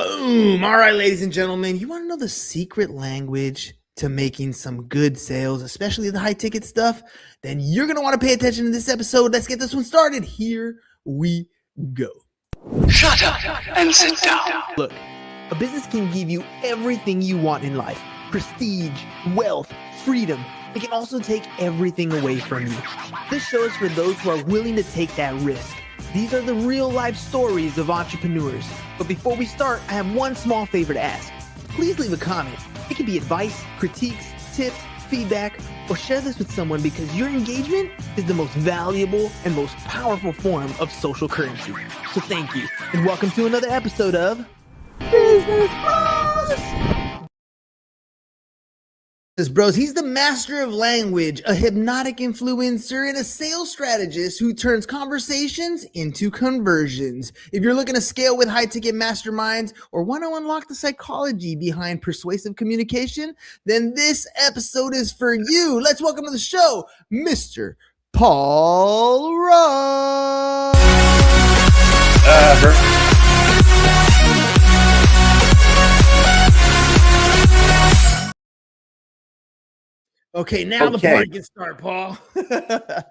Boom. All right, ladies and gentlemen, you want to know the secret language to making some good sales, especially the high ticket stuff? Then you're going to want to pay attention to this episode. Let's get this one started. Here we go. Shut up and sit down. Look, a business can give you everything you want in life: prestige, wealth, freedom. It can also take everything away from you. This show is for those who are willing to take that risk. These are the real life stories of entrepreneurs. But before we start, I have one small favor to ask. Please leave a comment. It can be advice, critiques, tips, feedback, or share this with someone, because your engagement is the most valuable and most powerful form of social currency. So thank you, and welcome to another episode of Business Bros. Bros. He's the master of language, a hypnotic influencer, and a sales strategist who turns conversations into conversions. If you're looking to scale with high-ticket masterminds or want to unlock the psychology behind persuasive communication, then this episode is for you. Let's welcome to the show, Mr. Paul Ross. Okay, now the party can start, Paul.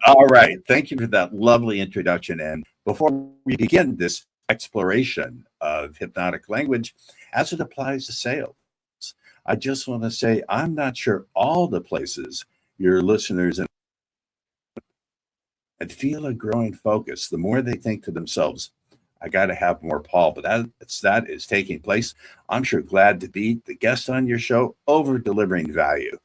All right. Thank you for that lovely introduction. And before we begin this exploration of hypnotic language as it applies to sales, I just want to say I'm not sure all the places your listeners and feel a growing focus. The more they think to themselves, I got to have more Paul, but that is taking place. I'm sure glad to be the guest on your show, over delivering value.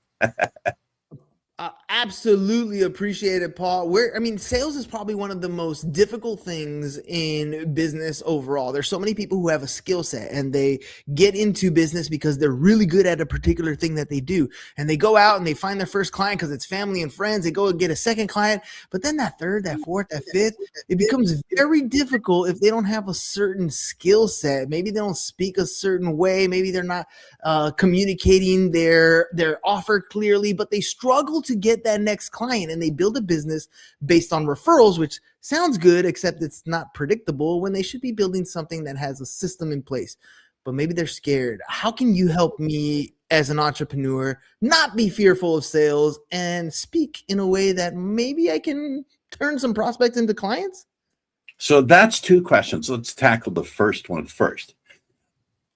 Absolutely appreciate it, Paul. Sales is probably one of the most difficult things in business overall. There's so many people who have a skill set and they get into business because they're really good at a particular thing that they do. And they go out and they find their first client because it's family and friends. They go and get a second client, but then that third, that fourth, that fifth, it becomes very difficult if they don't have a certain skill set. Maybe they don't speak a certain way. Maybe they're not communicating their offer clearly, but they struggle to get that next client, and they build a business based on referrals, which sounds good, except it's not predictable when they should be building something that has a system in place. But maybe they're scared. How can you help me as an entrepreneur not be fearful of sales and speak in a way that maybe I can turn some prospects into clients? So that's two questions. Let's tackle the first one first.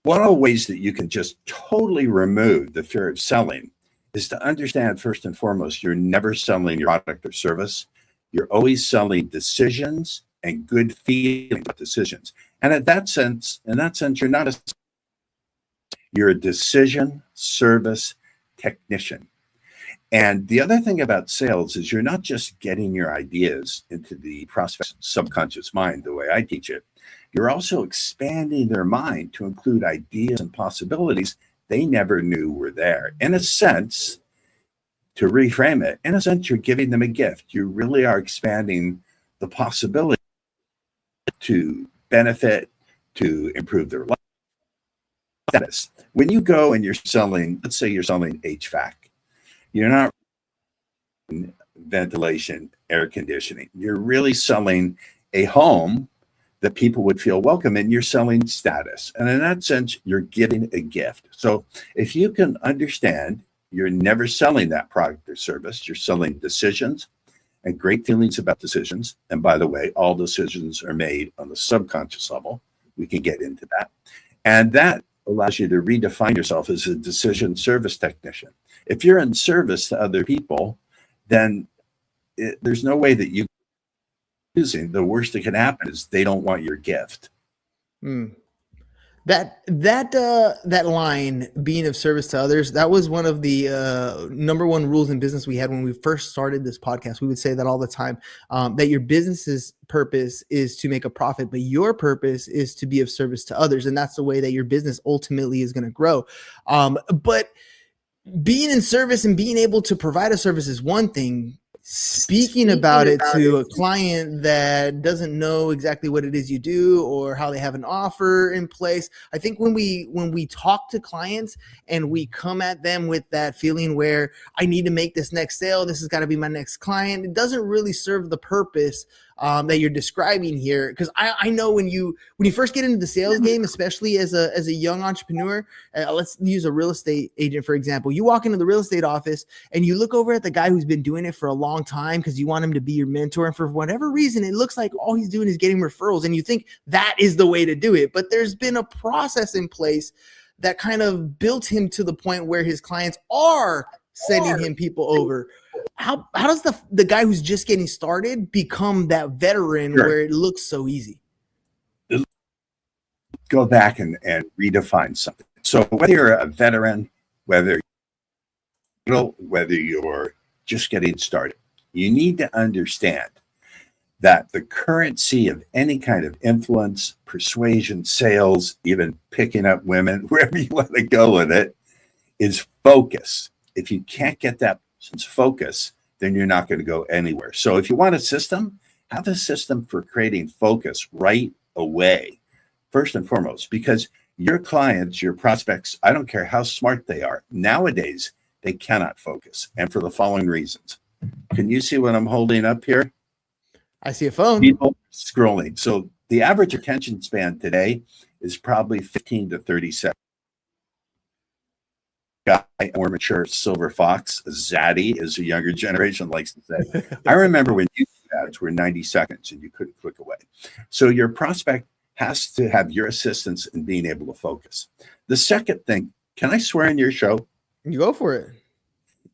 One of the ways that you can just totally remove the fear of selling is to understand, first and foremost, you're never selling your product or service. You're always selling decisions and good feeling about decisions. And in that sense, you're a decision service technician. And the other thing about sales is you're not just getting your ideas into the prospect's subconscious mind the way I teach it. You're also expanding their mind to include ideas and possibilities they never knew were there. In a sense, to reframe it, in a sense, you're giving them a gift. You really are expanding the possibility to benefit, to improve their life status. When you go and you're selling, let's say you're selling HVAC, you're not ventilation, air conditioning. You're really selling a home that people would feel welcome, and you're selling status. And in that sense, you're giving a gift. So if you can understand, you're never selling that product or service, you're selling decisions and great feelings about decisions. And by the way, all decisions are made on the subconscious level. We can get into that. And that allows you to redefine yourself as a decision service technician. If you're in service to other people, then there's no way that you using. The worst that can happen is they don't want your gift. That line, being of service to others, that was one of the number one rules in business we had when we first started this podcast. We would say that all the time, that your business's purpose is to make a profit, but your purpose is to be of service to others. And that's the way that your business ultimately is going to grow. But being in service and being able to provide a service is one thing. Speaking about it to a client that doesn't know exactly what it is you do or how they have an offer in place. I think when we talk to clients and we come at them with that feeling where I need to make this next sale, this has got to be my next client, it doesn't really serve the purpose that you're describing here. Because I know when you first get into the sales game, especially as a young entrepreneur, let's use a real estate agent for example. You walk into the real estate office and you look over at the guy who's been doing it for a long time because you want him to be your mentor, and for whatever reason it looks like all he's doing is getting referrals, and you think that is the way to do it. But there's been a process in place that kind of built him to the point where his clients are sending him people over. How does the guy who's just getting started become that veteran where it looks so easy? Go back and redefine something. So whether you're a veteran, whether you're just getting started, you need to understand that the currency of any kind of influence, persuasion, sales, even picking up women, wherever you want to go with it, is focus. If you can't get that person's focus, then you're not going to go anywhere. So if you want a system, have a system for creating focus right away, first and foremost, because your clients, your prospects, I don't care how smart they are, nowadays, they cannot focus. And for the following reasons. Can you see what I'm holding up here? I see a phone. People scrolling. So the average attention span today is probably 15 to 30 seconds. Guy, more mature silver fox, zaddy, as a younger generation likes to say. I remember when YouTube ads were 90 seconds and you couldn't click away. So your prospect has to have your assistance in being able to focus. The second thing, can I swear in your show? You go for it.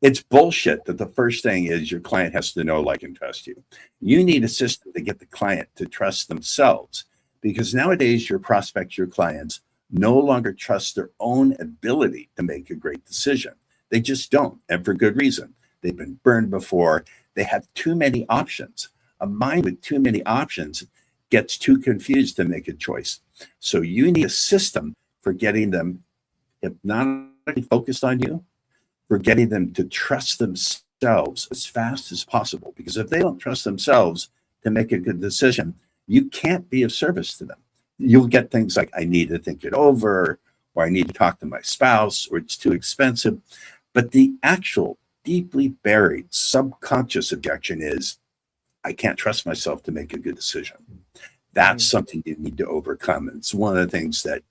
It's bullshit that the first thing is your client has to know, like, and trust you. You need a system to get the client to trust themselves, because nowadays your prospects, your clients, no longer trust their own ability to make a great decision. They just don't, and for good reason. They've been burned before. They have too many options. A mind with too many options gets too confused to make a choice. So you need a system for getting them hypnotically focused on you, for getting them to trust themselves as fast as possible. Because if they don't trust themselves to make a good decision, you can't be of service to them. You'll get things like, I need to think it over, or I need to talk to my spouse, or it's too expensive. But the actual deeply buried subconscious objection is, I can't trust myself to make a good decision. That's something you need to overcome. And it's one of the things that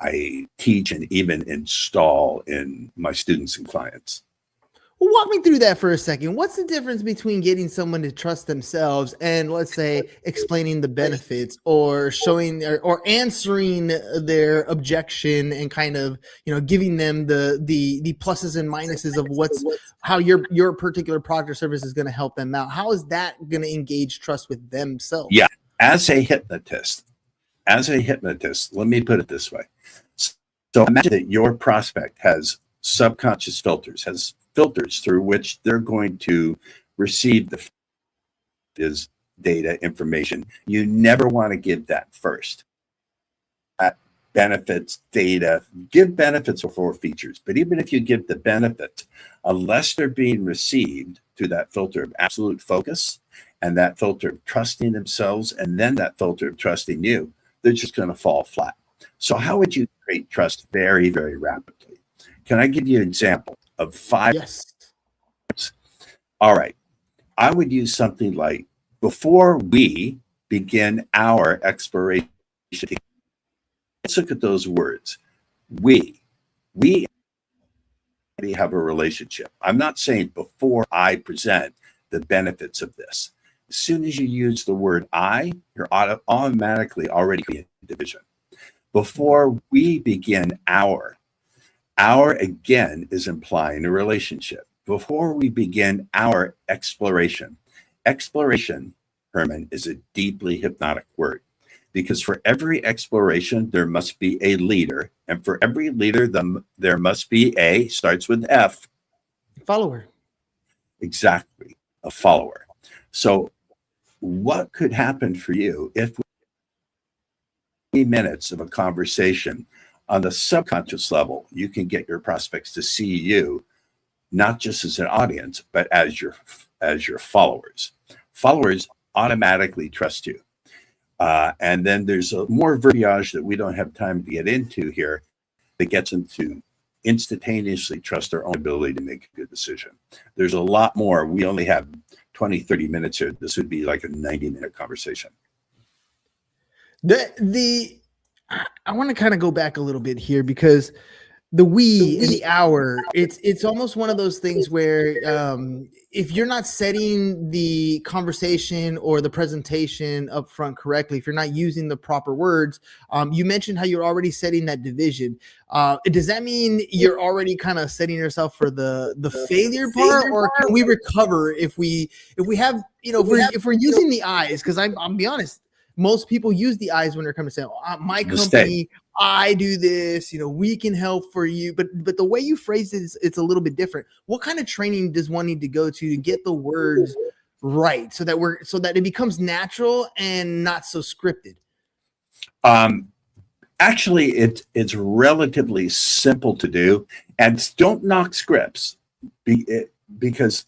I teach and even install in my students and clients. Well, walk me through that for a second. What's the difference between getting someone to trust themselves and, let's say, explaining the benefits, or showing or answering their objection and kind of, giving them the pluses and minuses of how your particular product or service is going to help them out? How is that going to engage trust with themselves? Yeah, as a hypnotist, let me put it this way. So imagine that your prospect has subconscious filters, has filters through which they're going to receive is data, information. You never want to give that first. Benefits, data, give benefits before features. But even if you give the benefits, unless they're being received through that filter of absolute focus and that filter of trusting themselves and then that filter of trusting you, they're just going to fall flat. So how would you create trust very, very rapidly? Can I give you an example of 5? Yes. All right. I would use something like, before we begin our exploration, let's look at those words. We have a relationship. I'm not saying before I present the benefits of this. As soon as you use the word I, you're automatically already in division. Before we begin our again is implying a relationship. Before we begin our exploration, Herman, is a deeply hypnotic word, because for every exploration, there must be a leader. And for every leader, there must be starts with F. Follower. Exactly, a follower. So what could happen for you if 20 minutes of a conversation on the subconscious level, you can get your prospects to see you not just as an audience, but as your followers. Followers automatically trust you. And then there's more verbiage that we don't have time to get into here that gets them to instantaneously trust their own ability to make a good decision. There's a lot more. We only have 20, 30 minutes here. This would be like a 90-minute conversation. I want to kind of go back a little bit here, because the we and the our, it's almost one of those things where if you're not setting the conversation or the presentation up front correctly, if you're not using the proper words, you mentioned how you're already setting that division. Does that mean you're already kind of setting yourself for the failure part, or can we recover if we have, if we're using the eyes? Because I'll be honest, most people use the eyes when they're coming to say, my company, I do this, we can help for you. But the way you phrase it, it's a little bit different. What kind of training does one need to go to get the words right so that it becomes natural and not so scripted? Actually, it's relatively simple to do, and don't knock scripts because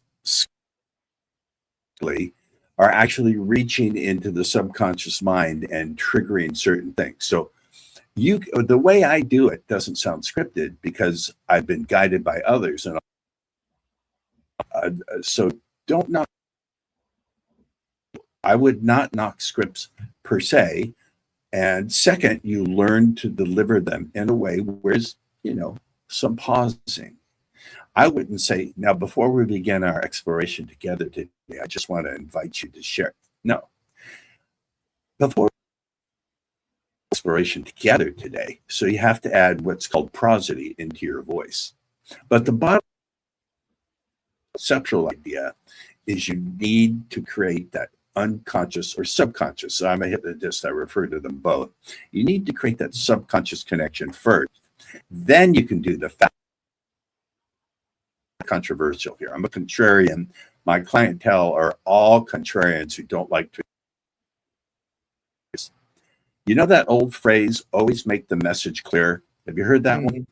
are actually reaching into the subconscious mind and triggering certain things. So the way I do it doesn't sound scripted because I've been guided by others, and so don't knock. I would not knock scripts per se. And second, you learn to deliver them in a way where there's, some pausing. I wouldn't say, now, before we begin our exploration together today, I just want to invite you to share. No. Before exploration together today, so you have to add what's called prosody into your voice. But the bottom conceptual idea is you need to create that unconscious or subconscious. So I'm a hypnotist, I refer to them both. You need to create that subconscious connection first. Then you can do the fact. Controversial here. I'm a contrarian. My clientele are all contrarians who don't like to. You know that old phrase, always make the message clear? Have you heard that one?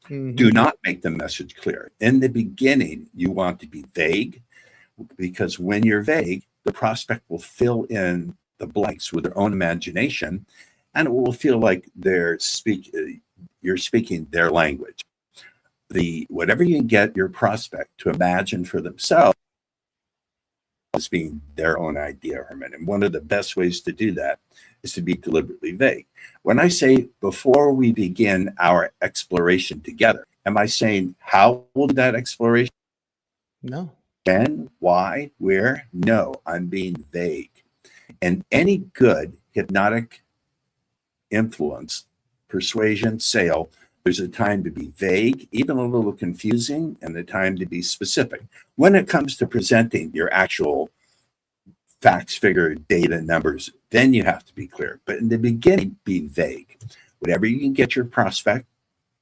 Mm-hmm. Do not make the message clear. In the beginning, you want to be vague, because when you're vague, the prospect will fill in the blanks with their own imagination, and it will feel like you're speaking their language. Whatever you can get your prospect to imagine for themselves as being their own idea, Herman. And one of the best ways to do that is to be deliberately vague. When I say before we begin our exploration together, am I saying how will that exploration? No. When, why, where? No, I'm being vague. And any good hypnotic influence, persuasion, sale, there's a time to be vague, even a little confusing, and a time to be specific. When it comes to presenting your actual facts, figure, data, numbers, then you have to be clear. But in the beginning, be vague. Whatever you can get your prospect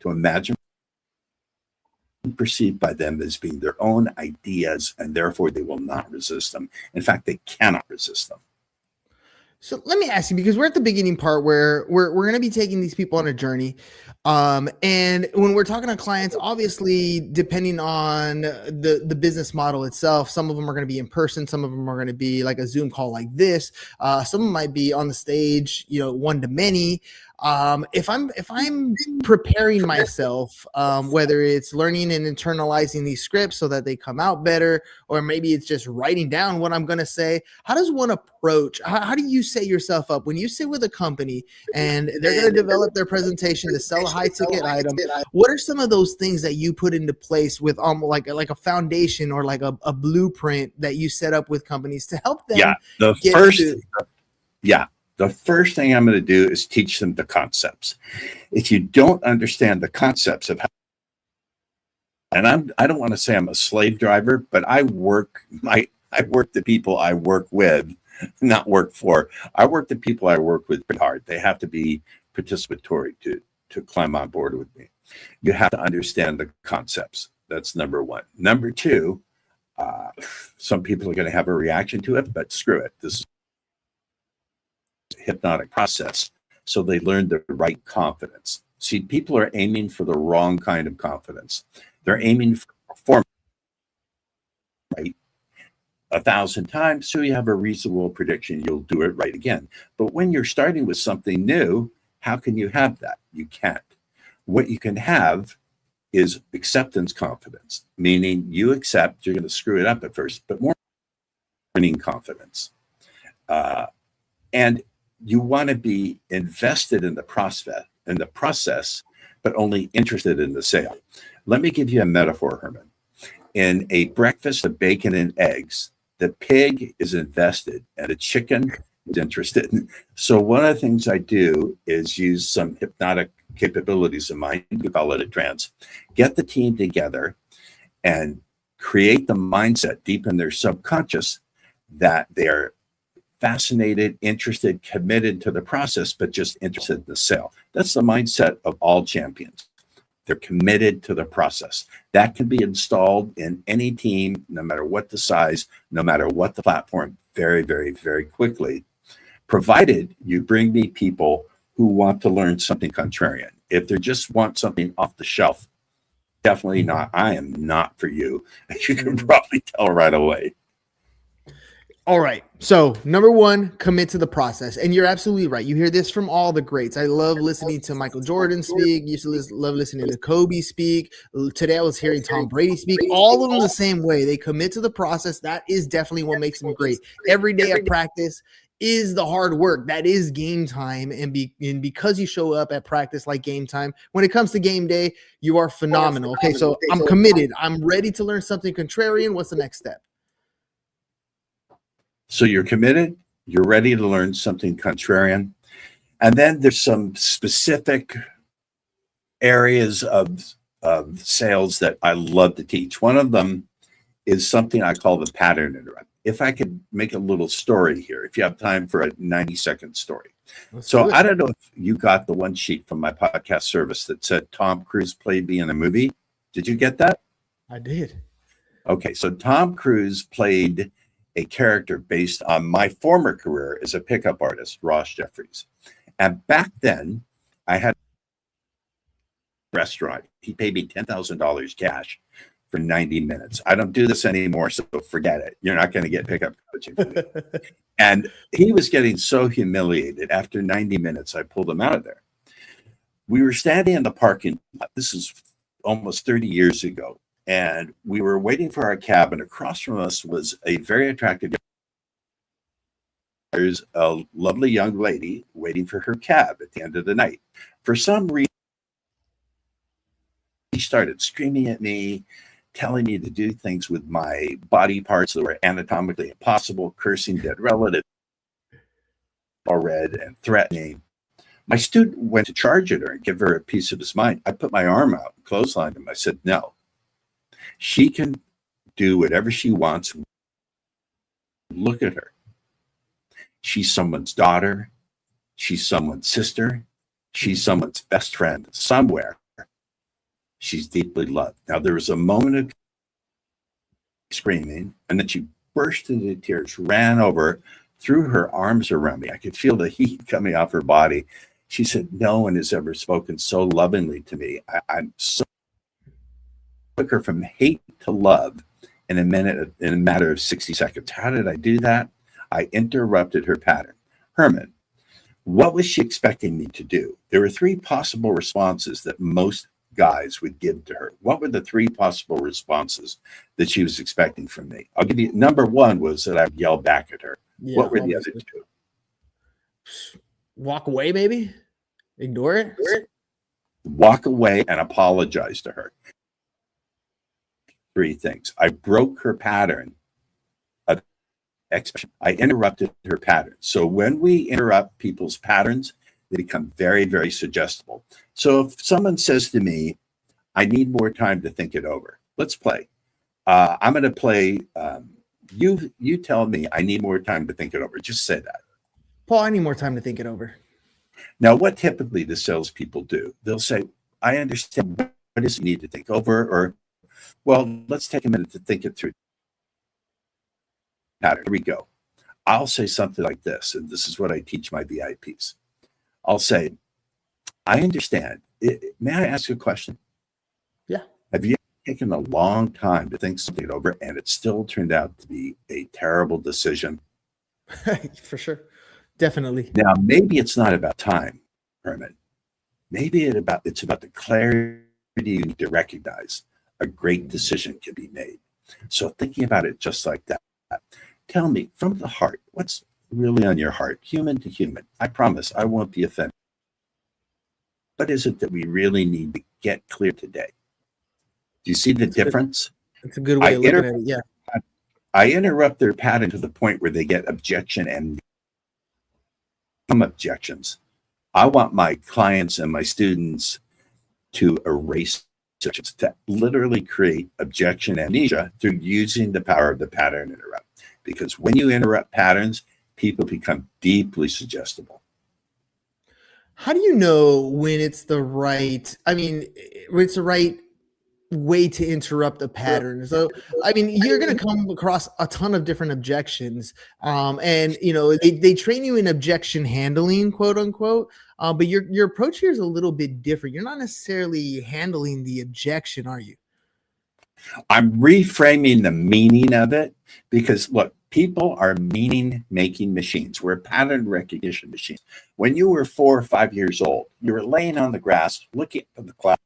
to imagine, perceived by them as being their own ideas, and therefore they will not resist them. In fact, they cannot resist them. So let me ask you, because we're at the beginning part where we're going to be taking these people on a journey. And when we're talking to clients, obviously, depending on the business model itself, some of them are going to be in person. Some of them are going to be like a Zoom call like this. Some of them might be on the stage, one to many. If I'm preparing myself, whether it's learning and internalizing these scripts so that they come out better, or maybe it's just writing down what I'm going to say, how does one approach? How do you set yourself up when you sit with a company and they're going to develop their presentation to sell a high ticket item? What are some of those things that you put into place with like a foundation or like a blueprint that you set up with companies to help them? The first thing I'm going to do is teach them the concepts. If you don't understand the concepts of how, and I don't want to say I'm a slave driver, but I work the people I work with, not work for. I work the people I work with pretty hard. They have to be participatory to climb on board with me. You have to understand the concepts. That's number one. Number two, some people are going to have a reaction to it, but screw it. This is hypnotic process, so they learn the right confidence. See, people are aiming for the wrong kind of confidence. They're aiming for performance, right, 1,000 times, so you have a reasonable prediction you'll do it right again. But when you're starting with something new, how can you have that? You can't. What you can have is acceptance confidence, meaning you accept you're going to screw it up at first, but more learning confidence. And you want to be invested in the process, but only interested in the sale. Let me give you a metaphor, Herman. In a breakfast of bacon and eggs, the pig is invested and the chicken is interested. So one of the things I do is use some hypnotic capabilities of mine, we call it a trance, get the team together and create the mindset deep in their subconscious that they're fascinated, interested, committed to the process, but just interested in the sale. That's the mindset of all champions. They're committed to the process. That can be installed in any team, no matter what the size, no matter what the platform, very, very, very quickly, provided you bring me people who want to learn something contrarian. If they just want something off the shelf, definitely not. I am not for you. You can probably tell right away. All right. So number one, commit to the process. And you're absolutely right. You hear this from all the greats. I love listening to Michael Jordan speak. Used to love listening to Kobe speak. Today I was hearing Tom Brady speak. All of them the same way. They commit to the process. That is definitely what makes them great. Every day of practice is the hard work. That is game time. And because you show up at practice like game time, when it comes to game day, you are phenomenal. Okay, so I'm committed. I'm ready to learn something contrarian. What's the next step? So you're committed, you're ready to learn something contrarian. And then there's some specific areas of sales that I love to teach. One of them is something I call the pattern interrupt. If I could make a little story here, if you have time for a 90-second story. So I don't know if you got the one sheet from my podcast service that said Tom Cruise played me in a movie. Did you get that? I did. Okay, so Tom Cruise played a character based on my former career as a pickup artist, Ross Jeffries. And back then, I had a restaurant. He paid me $10,000 cash for 90 minutes. I don't do this anymore, so forget it. You're not going to get pickup coaching from me. And he was getting so humiliated. After 90 minutes, I pulled him out of there. We were standing in the parking lot. This is almost 30 years ago. And we were waiting for our cab, and across from us was a very attractive there's a lovely young lady waiting for her cab at the end of the night. For some reason, she started screaming at me, telling me to do things with my body parts that were anatomically impossible, cursing dead relatives, all red and threatening. My student went to charge at her and give her a piece of his mind. I put my arm out, clotheslined him. I said, no. She can do whatever she wants. Look at her. She's someone's daughter. She's someone's sister. She's someone's best friend somewhere. She's deeply loved. Now, there was a moment of screaming, and then she burst into tears, ran over, threw her arms around me. I could feel the heat coming off her body. She said, no one has ever spoken so lovingly to me. I'm so took her from hate to love in a matter of 60 seconds. How did I do that? I interrupted her pattern. Herman, what was she expecting me to do? There were three possible responses that most guys would give to her. What were the three possible responses that she was expecting from me? I'll give you, number one was that I would yell back at her. Yeah, what were the other two? Walk away, maybe? Ignore it? Walk away and apologize to her. Three things. I broke her pattern of expression. I interrupted her pattern. So when we interrupt people's patterns, they become very, very suggestible. So if someone says to me, I need more time to think it over, let's play. I'm going to play. You tell me I need more time to think it over. Just say that. Paul, I need more time to think it over. Now, what typically the salespeople do, they'll say, I understand. What does it need to think over? Or, well, let's take a minute to think it through. Here we go. I'll say something like this, and this is what I teach my VIPs. I'll say, I understand. May I ask you a question? Yeah. Have you taken a long time to think something over and it still turned out to be a terrible decision? For sure. Definitely. Now, maybe it's not about time, Herman. Maybe it's about the clarity you need to recognize a great decision can be made. So thinking about it just like that, Tell me from the heart, what's really on your heart, human to human. I promise I won't be offended. What is it that we really need to get clear today? Do you see the difference? That's a good way I of looking inter- at it. Yeah. I interrupt their pattern to the point where they get objection and some objections. I want my clients and my students to erase objections, to literally create objection amnesia through using the power of the pattern interrupt. Because when you interrupt patterns, people become deeply suggestible. How do you know when it's the right, I mean, when it's the right way to interrupt a pattern? So, I mean, you're going to come across a ton of different objections. And, you know, they train you in objection handling, quote unquote. But your approach here is a little bit different. You're not necessarily handling the objection, are you? I'm reframing the meaning of it because look, people are meaning making machines. We're pattern recognition machines. When you were 4 or 5 years old, you were laying on the grass looking at the clouds.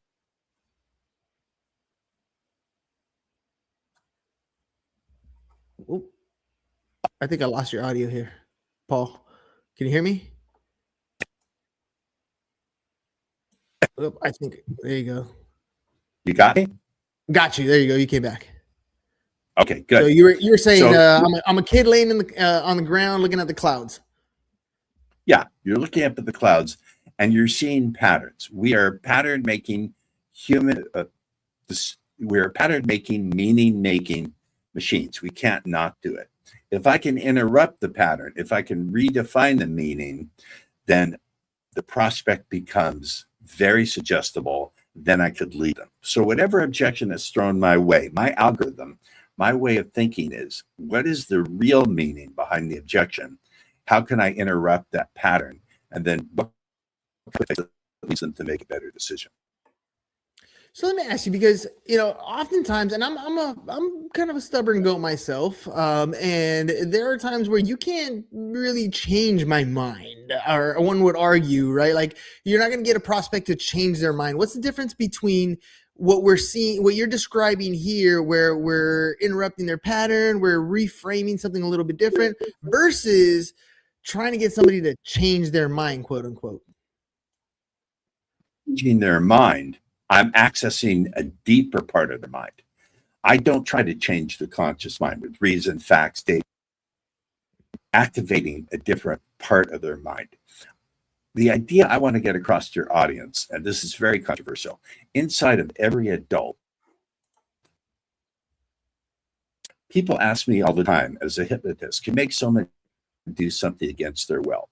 Oop, I think I lost your audio here, Paul. Can you hear me? Oop, I think there you go. You got me? Got you. There you go. You came back. Okay, So good. you were saying So I'm a kid laying in the on the ground looking at the clouds. yeah, you're looking up at the clouds and you're seeing patterns. We are pattern making human. We're pattern making, meaning making machines. We can't not do it. If I can interrupt the pattern, if I can redefine the meaning, then the prospect becomes very suggestible. Then I could lead them. So whatever objection is thrown my way, my algorithm, my way of thinking is, what is the real meaning behind the objection? How can I interrupt that pattern? And then what leads them to make a better decision? So let me ask you, because you know, oftentimes, and I'm kind of a stubborn goat myself, and there are times where you can't really change my mind, or one would argue, right? Like you're not going to get a prospect to change their mind. What's the difference between what we're seeing, what you're describing here, where we're interrupting their pattern, we're reframing something a little bit different, versus trying to get somebody to change their mind, quote unquote? Changing their mind, I'm accessing a deeper part of their mind. I don't try to change the conscious mind with reason, facts, data, activating a different part of their mind. The idea I want to get across to your audience, and this is very controversial, inside of every adult, people ask me all the time as a hypnotist, can make someone do something against their will?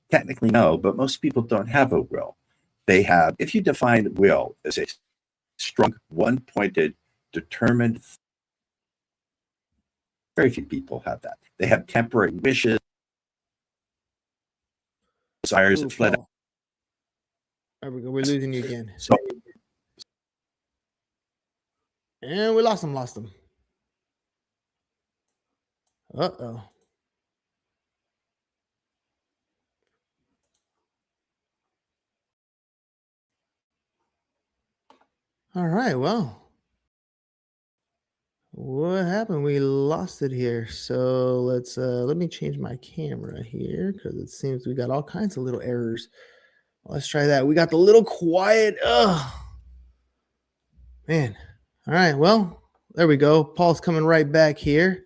Technically, no, but most people don't have a will. They have, if you define will as a strong, one-pointed, determined, very few people have that. They have temporary wishes, desires that fled. There we go. We're losing you again. So, And we lost him. Uh-oh. All right. Well, what happened? We lost it here. So let me change my camera here because it seems we got all kinds of little errors. Let's try that. We got the little quiet. Oh, man. All right. Well, there we go. Paul's coming right back here.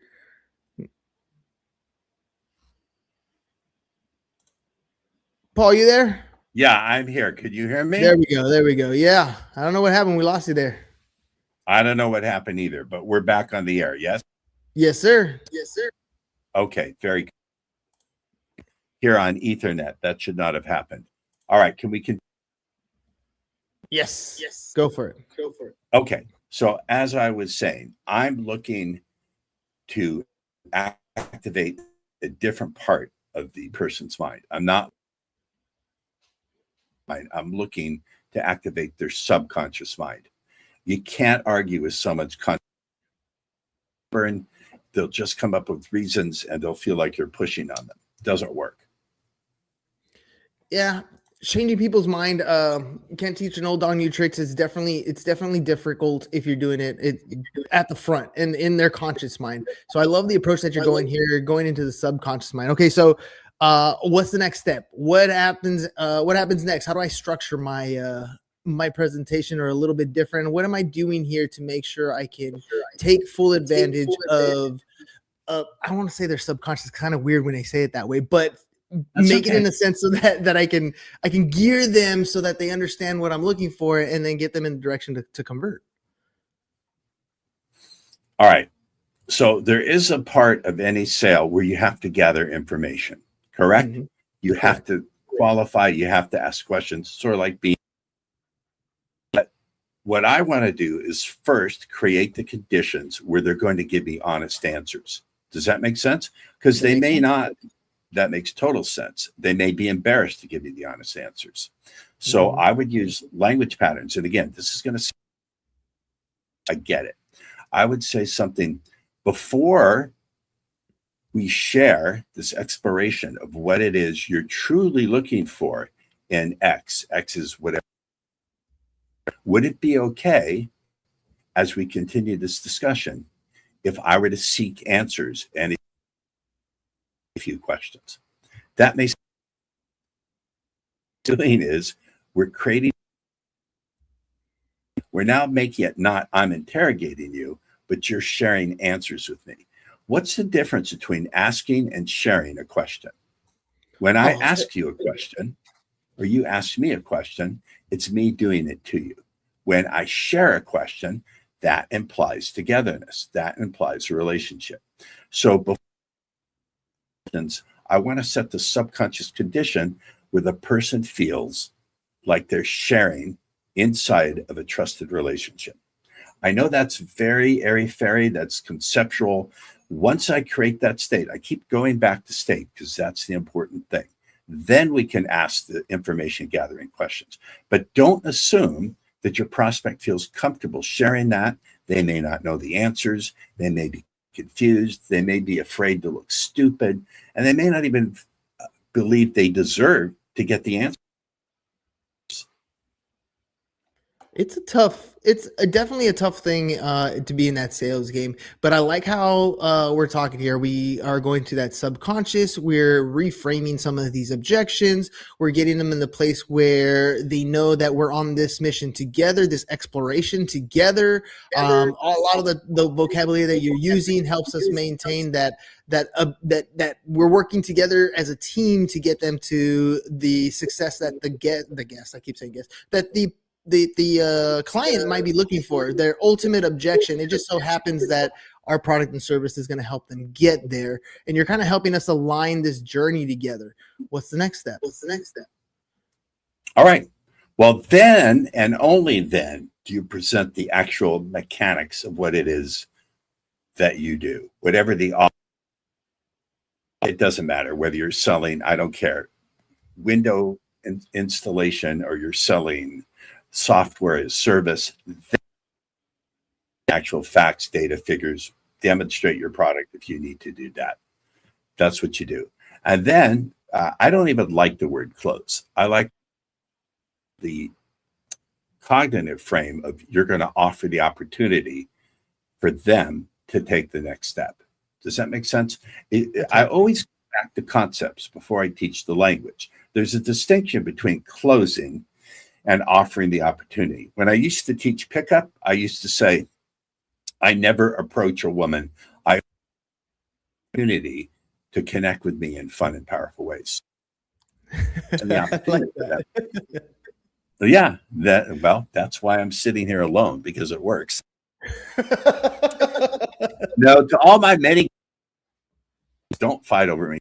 Paul, you there? yeah, I'm here. Could you hear me? There we go. There we go. Yeah. I don't know what happened. We lost you there. I don't know what happened either, but we're back on the air. Yes. Yes, sir. Yes, sir. Okay. Very good. Here on Ethernet, that should not have happened. All right. Can we continue? Yes. Yes. Go for it. Go for it. Okay. So as I was saying, I'm looking to activate a different part of the person's mind. I'm looking to activate their subconscious mind. You can't argue with someone's burn. They'll just come up with reasons and they'll feel like you're pushing on them. It doesn't work. Yeah. changing people's mind. Can't teach an old dog new tricks. It's definitely difficult if you're doing it at the front and in their conscious mind. So I love the approach that you're going here, going into the subconscious mind. Okay, so what's the next step? What happens? What happens next? How do I structure my presentation, or a little bit different? What am I doing here to make sure I can take full advantage of? I don't want to say they're subconscious. It's kind of weird when they say it that way, but make it in the sense so that I can gear them so that they understand what I'm looking for, and then get them in the direction to convert. All right. So there is a part of any sale where you have to gather information, correct? Mhm. You have to qualify, you have to ask questions, sort of like being. But what I want to do is first create the conditions where they're going to give me honest answers. Does that make sense? Because they may not. That makes total sense. They may be embarrassed to give you the honest answers. So I would use language patterns. And again, this is going to, I get it. I would say something before we share this exploration of what it is you're truly looking for in X. X is whatever. Would it be okay as we continue this discussion if I were to seek answers and a few questions? That may doing is we're now making it not I'm interrogating you, but you're sharing answers with me. What's the difference between asking and sharing a question? When I ask you a question, or you ask me a question, it's me doing it to you. When I share a question, that implies togetherness. That implies a relationship. So before I want to set the subconscious condition where the person feels like they're sharing inside of a trusted relationship. I know that's very airy-fairy, that's conceptual. Once I create that state, I keep going back to state because that's the important thing. Then we can ask the information gathering questions. But don't assume that your prospect feels comfortable sharing that. They may not know the answers. They may be confused. They may be afraid to look stupid. And they may not even believe they deserve to get the answer. It's definitely a tough thing to be in that sales game. But I like how we're talking here. We are going to that subconscious. We're reframing some of these objections. We're getting them in the place where they know that we're on this mission together, this exploration together. A lot of the vocabulary that you're using helps us maintain that we're working together as a team to get them to the success that the guest, I keep saying guest, that the client might be looking for, their ultimate objection. It just so happens that our product and service is going to help them get there, and you're kind of helping us align this journey together. What's the next step? All right. Well, then and only then do you present the actual mechanics of what it is that you do. Whatever it doesn't matter whether you're selling, I don't care, window installation, or you're selling software as service. Actual facts, data, figures, demonstrate your product if you need to do that. That's what you do. And then I don't even like the word close. I like the cognitive frame of you're going to offer the opportunity for them to take the next step. Does that make sense? I always go back to concepts before I teach the language. There's a distinction between closing and offering the opportunity. When I used to teach pickup, I used to say, I never approach a woman. I opportunity to connect with me in fun and powerful ways. And the opportunity for that. So yeah, that's why I'm sitting here alone, because it works. No, to all my many, don't fight over me.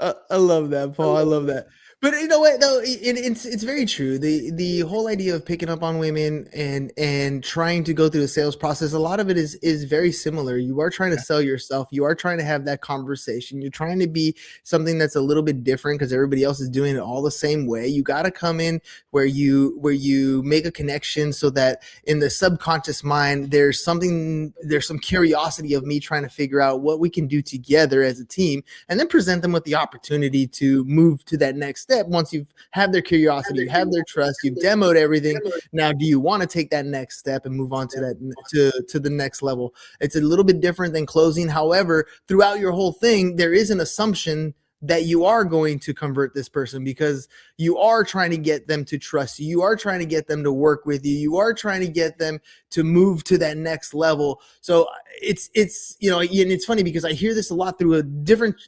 I love that, Paul. I love that. But you know what though, it's very true. The whole idea of picking up on women and trying to go through the sales process, a lot of it is very similar. You are trying to sell yourself. You are trying to have that conversation. You're trying to be something that's a little bit different because everybody else is doing it all the same way. You got to come in where you make a connection so that in the subconscious mind there's some curiosity of me trying to figure out what we can do together as a team, and then present them with the opportunity to move to that next step. Once you've had their curiosity, you have their trust, you've demoed everything. Now, do you want to take that next step and move on to that to the next level? It's a little bit different than closing. However, throughout your whole thing, there is an assumption that you are going to convert this person because you are trying to get them to trust you. You are trying to get them to work with you. You are trying to get them to move to that next level. So it's you know, and it's funny because I hear this a lot through a different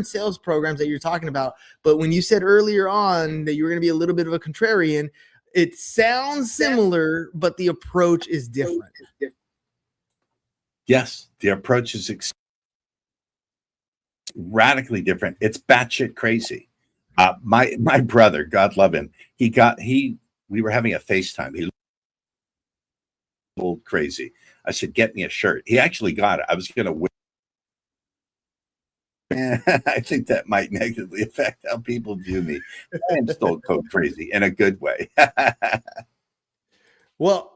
sales programs that you're talking about. But when you said earlier on that you were going to be a little bit of a contrarian, it sounds similar, but the approach is different. Yes, the approach is radically different. It's batshit crazy. My brother, God love him, we were having a FaceTime. He looked crazy. I said, "Get me a shirt." He actually got it. I was going to wear. I think that might negatively affect how people view me. I am still code crazy in a good way. Well,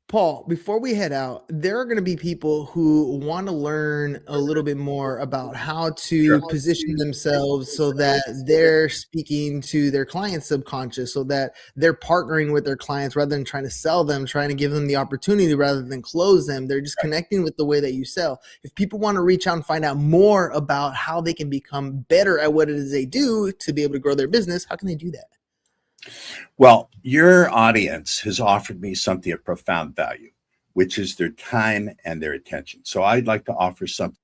Paul, before we head out, there are going to be people who want to learn a little bit more about how to position themselves so that they're speaking to their client's subconscious, so that they're partnering with their clients rather than trying to sell them, trying to give them the opportunity rather than close them. They're just connecting with the way that you sell. If people want to reach out and find out more about how they can become better at what it is they do to be able to grow their business, how can they do that? Well, your audience has offered me something of profound value, which is their time and their attention. So I'd like to offer something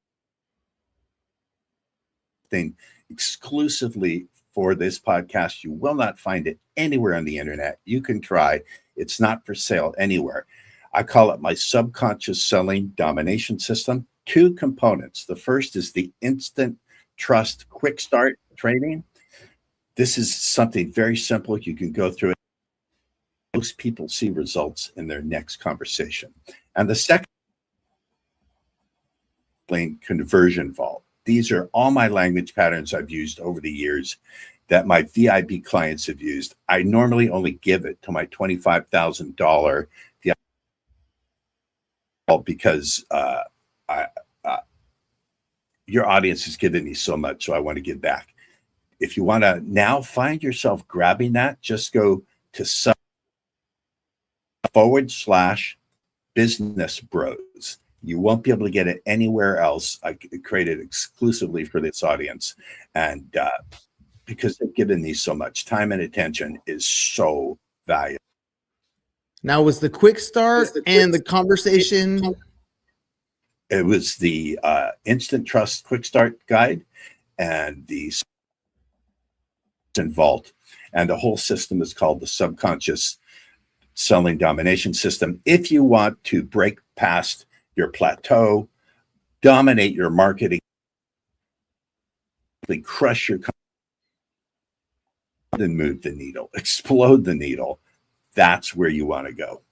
exclusively for this podcast. You will not find it anywhere on the internet. You can try. It's not for sale anywhere. I call it my subconscious selling domination system. Two components. The first is the instant trust quick start training. This is something very simple. You can go through it. Most people see results in their next conversation. And the second, conversion vault. These are all my language patterns I've used over the years that my VIB clients have used. I normally only give it to my $25,000 because your audience has given me so much, so I want to give back. If you want to now find yourself grabbing that, just go to /business bros. You won't be able to get it anywhere else. I created exclusively for this audience. And because they've given me so much time and attention is so valuable. Now, was the quick start and the conversation? It was the instant trust quick start guide and the vault, and the whole system is called the subconscious selling domination system. If you want to break past your plateau, dominate your marketing, crush your company, and move the needle, explode the needle, that's where you want to go.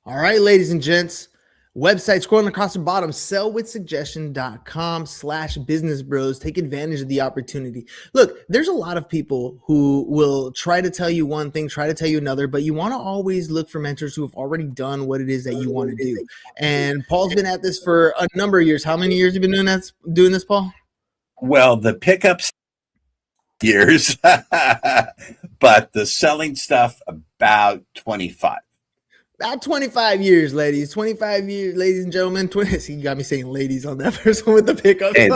All right, ladies and gents. Website scrolling across the bottom, sellwithsuggestion.com/business bros. Take advantage of the opportunity. Look, there's a lot of people who will try to tell you one thing, try to tell you another, but you want to always look for mentors who have already done what it is that you want to do. And Paul's been at this for a number of years. How many years have you been doing this, Paul? Well, the pickups years, but the selling stuff about 25. About 25 years, ladies. 25 years, ladies and gentlemen. See, you got me saying ladies on that first one with the pickup. Hey,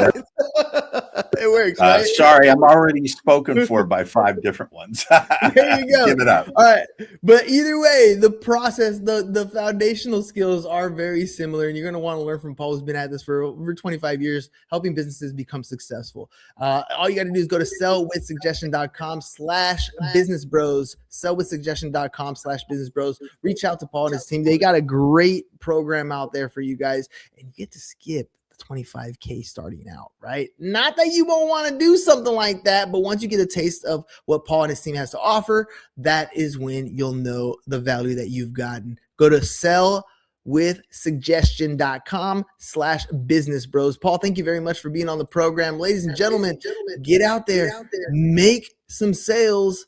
it works, right? Sorry, I'm already spoken for by 5 different ones. There you go. Give it up. All right. But either way, the process, the foundational skills are very similar. And you're going to want to learn from Paul, who's been at this for over 25 years, helping businesses become successful. All you got to do is go to sellwithsuggestion.com/business bros. Sellwithsuggestion.com/business bros. Reach out to Paul and his team. They got a great program out there for you guys, and you get to skip 25K starting out, right? Not that you won't want to do something like that, but once you get a taste of what Paul and his team has to offer, that is when you'll know the value that you've gotten. Go to sellwithsuggestion.com/business bros. Paul, thank you very much for being on the program. Ladies and gentlemen, get out there, make some sales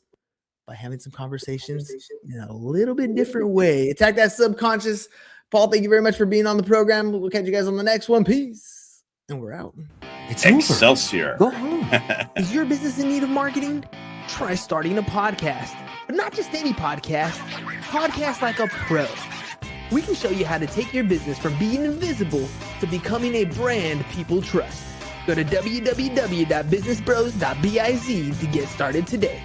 by having some conversations in a little bit different way. Attack that subconscious. Paul, thank you very much for being on the program. We'll catch you guys on the next one. Peace. And we're out. It's over. Excelsior. Go home. Is your business in need of marketing? Try starting a podcast. But not just any podcast. Podcast like a pro. We can show you how to take your business from being invisible to becoming a brand people trust. Go to www.businessbros.biz to get started today.